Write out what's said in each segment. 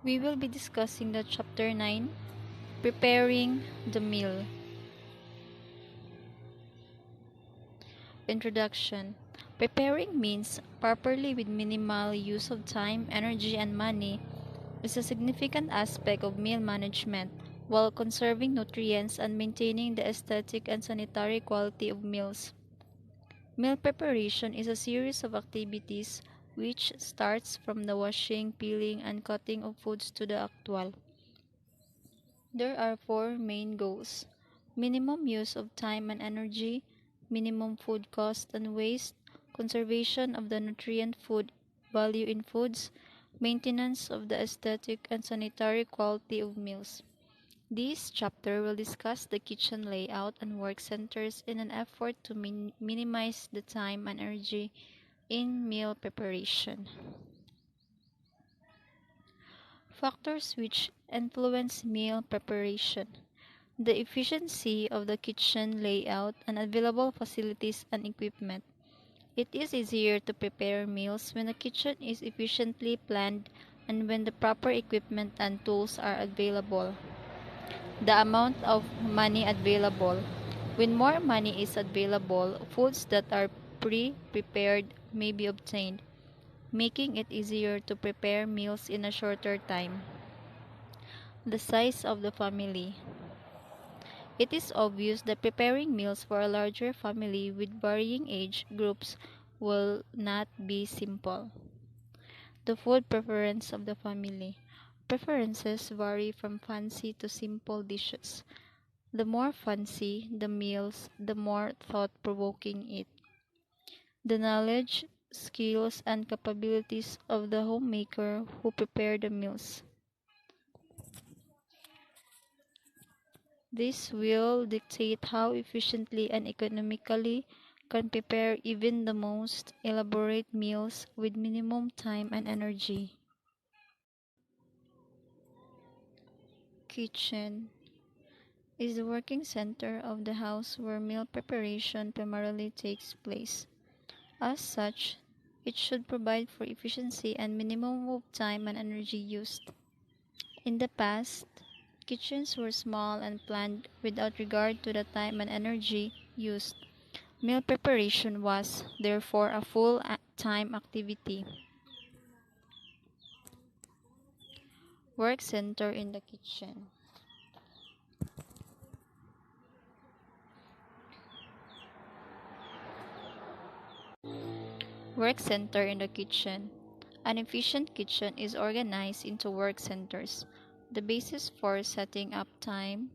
We will be discussing the chapter 9, Preparing the Meal. Introduction. Preparing means properly with minimal use of time, energy, and money is a significant aspect of meal management while conserving nutrients and maintaining the aesthetic and sanitary quality of meals. Meal preparation is a series of activities which starts from the washing, peeling, and cutting of foods to the actual. There are four main goals: minimum use of time and energy, minimum food cost and waste, conservation of the nutrient food value in foods, maintenance of the aesthetic and sanitary quality of meals. This chapter will discuss the kitchen layout and work centers in an effort to minimize the time and energy in meal preparation. Factors which influence meal preparation: the efficiency of the kitchen layout and available facilities and equipment. It is easier to prepare meals when the kitchen is efficiently planned and when the proper equipment and tools are available. The amount of money available. When more money is available, foods that are pre-prepared may be obtained, making it easier to prepare meals in a shorter time. The size of the family. It is obvious that preparing meals for a larger family with varying age groups will not be simple. The food preference of the family. Preferences vary from fancy to simple dishes. The more fancy the meals, the more thought-provoking it. The knowledge, skills, and capabilities of the homemaker who prepare the meals. This will dictate how efficiently and economically can prepare even the most elaborate meals with minimum time and energy. Kitchen is the working center of the house where meal preparation primarily takes place. As such, it should provide for efficiency and minimum of time and energy used. In the past, kitchens were small and planned without regard to the time and energy used. Meal preparation was, therefore, a full-time activity. Work center in the kitchen. Work center in the kitchen. An efficient kitchen is organized into work centers. The basis for setting up time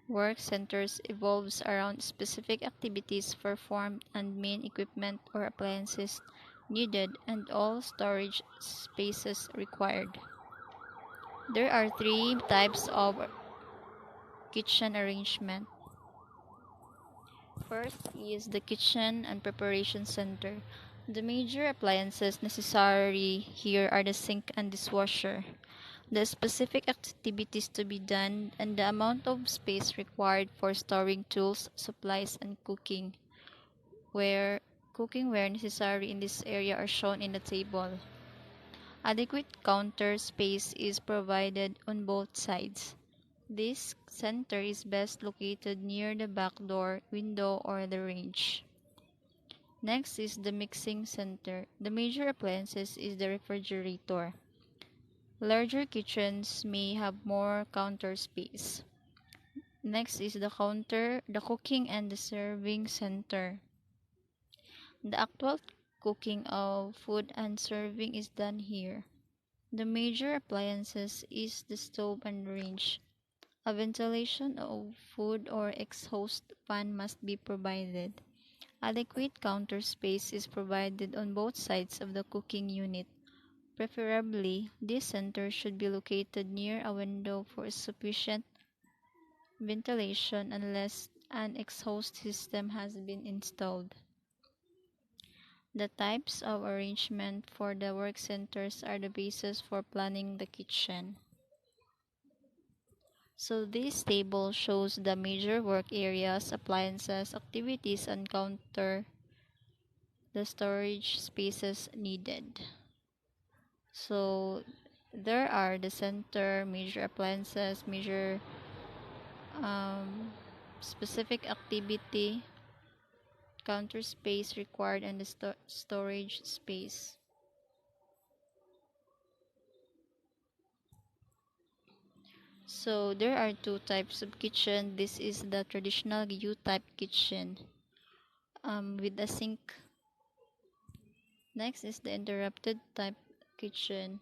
work centers evolves around specific activities performed and main equipment or appliances needed and all storage spaces required. There are three types of kitchen arrangement. First is the kitchen and preparation center. The major appliances necessary here are the sink and dishwasher. The specific activities to be done and the amount of space required for storing tools, supplies, and cooking where necessary in this area are shown in the table. Adequate counter space is provided on both sides. This center is best located near the back door, window, or the range. Next is the mixing center. The major appliances is the refrigerator. Larger kitchens may have more counter space. Next is the cooking and the serving center. The actual cooking of food and serving is done here. The major appliances is the stove and range. A ventilation of food or exhaust fan must be provided. Adequate counter space is provided on both sides of the cooking unit. Preferably, this center should be located near a window for sufficient ventilation unless an exhaust system has been installed. The types of arrangement for the work centers are the basis for planning the kitchen. So this table shows the major work areas, appliances, activities, and counter the storage spaces needed. So There are the center, major appliances, major um, specific activity, counter space required, and the storage space. So there are two types of kitchen. This is the traditional U-type kitchen with a sink. Next is the interrupted type kitchen.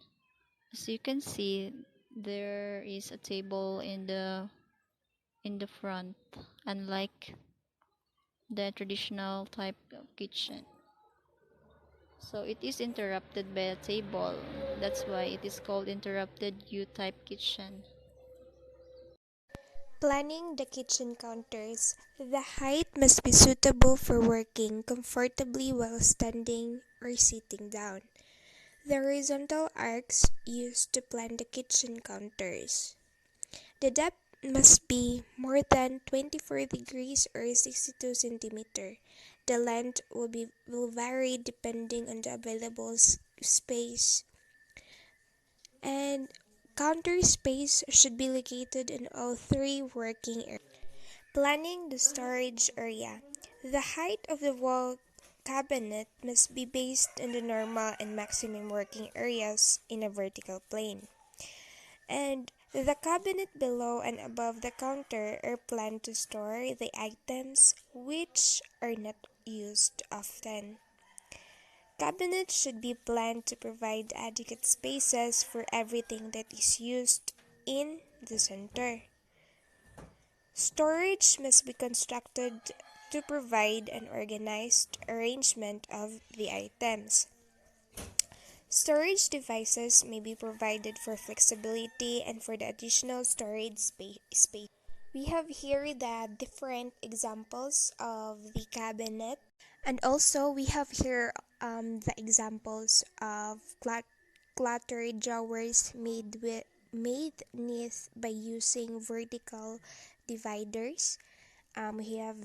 As you can see, there is a table in the front, unlike the traditional type of kitchen. So it is interrupted by a table. That's why it is called interrupted U-type kitchen. Planning the kitchen counters. The height must be suitable for working comfortably while standing or sitting down. The horizontal arcs used to plan the kitchen counters. The depth must be more than 24 degrees or 62 centimeter. The length will vary depending on the available space, and counter space should be located in all three working areas. Planning the storage area. The height of the wall cabinet must be based on the normal and maximum working areas in a vertical plane. And the cabinet below and above the counter are planned to store the items which are not used often. Cabinets should be planned to provide adequate spaces for everything that is used in the center. Storage must be constructed to provide an organized arrangement of the items. Storage devices may be provided for flexibility and for the additional storage space. We have here the different examples of the cabinet, and also we have here the examples of cluttered drawers made neat by using vertical dividers. We have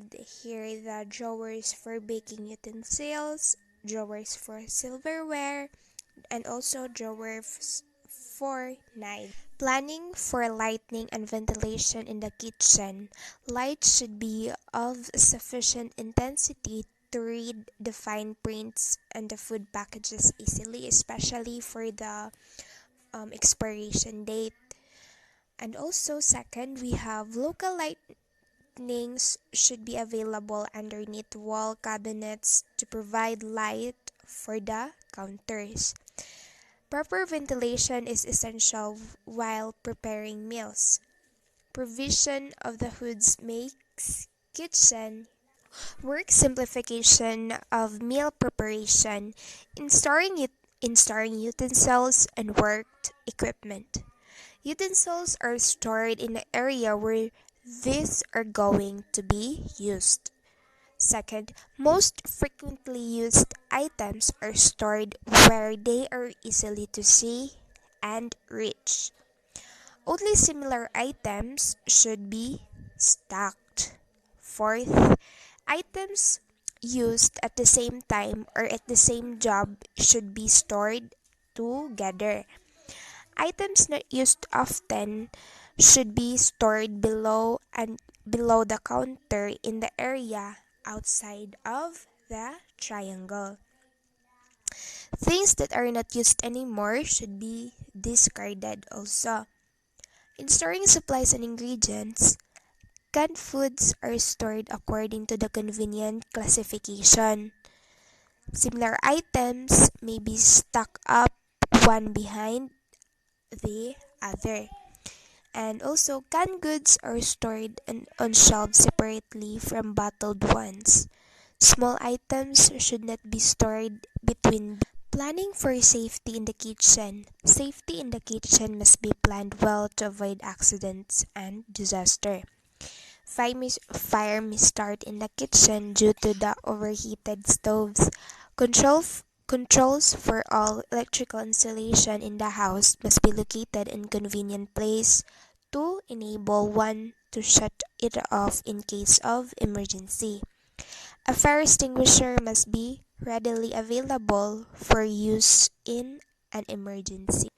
here the drawers for baking utensils, drawers for silverware, and also drawers for knives. Planning for lighting and ventilation in the kitchen. Light should be of sufficient intensity to read the fine prints and the food packages easily, especially for the expiration date. And also, second, we have local lightnings should be available underneath wall cabinets to provide light for the counters. Proper ventilation is essential while preparing meals. Provision of the hoods makes kitchen work. Simplification of meal preparation, in storing utensils and worked equipment. Utensils are stored in the area where these are going to be used. Second, most frequently used items are stored where they are easily to see and reach. Only similar items should be stacked. Fourth, items used at the same time or at the same job should be stored together. Items not used often should be stored below the counter in the area outside of the triangle. Things that are not used anymore should be discarded also. In storing supplies and ingredients, canned foods are stored according to the convenient classification. Similar items may be stuck up one behind the other. And also, canned goods are stored on shelves separately from bottled ones. Small items should not be stored between. Planning for safety in the kitchen. Safety in the kitchen must be planned well to avoid accidents and disaster. Fire may start in the kitchen due to the overheated stoves. Controls for all electrical installation in the house must be located in convenient place to enable one to shut it off in case of emergency. A fire extinguisher must be readily available for use in an emergency.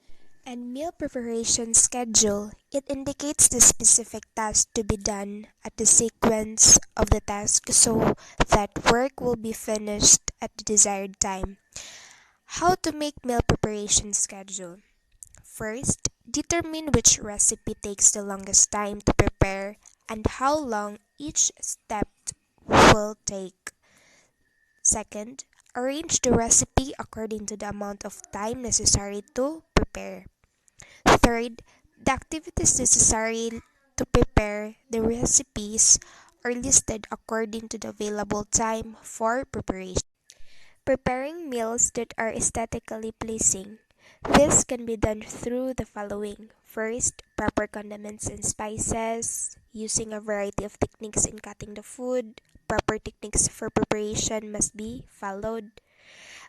And meal preparation schedule. It indicates the specific task to be done at the sequence of the task so that work will be finished at the desired time. How to make meal preparation schedule. First, determine which recipe takes the longest time to prepare and how long each step will take. Second, arrange the recipe according to the amount of time necessary to prepare. Third, the activities necessary to prepare the recipes are listed according to the available time for preparation. Preparing meals that are aesthetically pleasing. This can be done through the following. First, proper condiments and spices, using a variety of techniques in cutting the food. Proper techniques for preparation must be followed.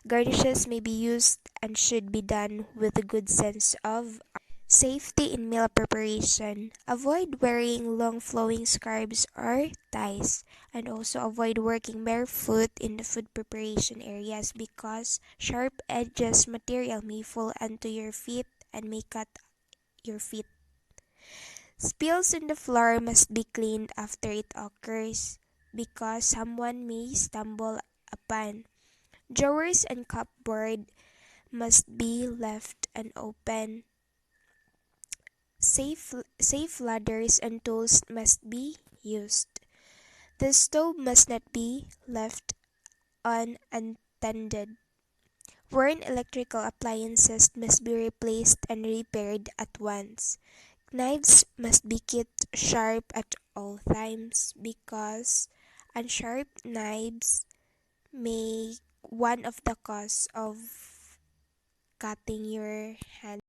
Garnishes may be used and should be done with a good sense of safety in meal preparation. Avoid wearing long flowing scarves or ties, and also avoid working barefoot in the food preparation areas because sharp edges material may fall onto your feet and may cut your feet. Spills in the floor must be cleaned after it occurs because someone may stumble upon. Drawers and cupboard must be left unopened. Safe ladders and tools must be used. The stove must not be left unattended. Worn electrical appliances must be replaced and repaired at once. Knives must be kept sharp at all times because unsharp knives may one of the cause of cutting your hand.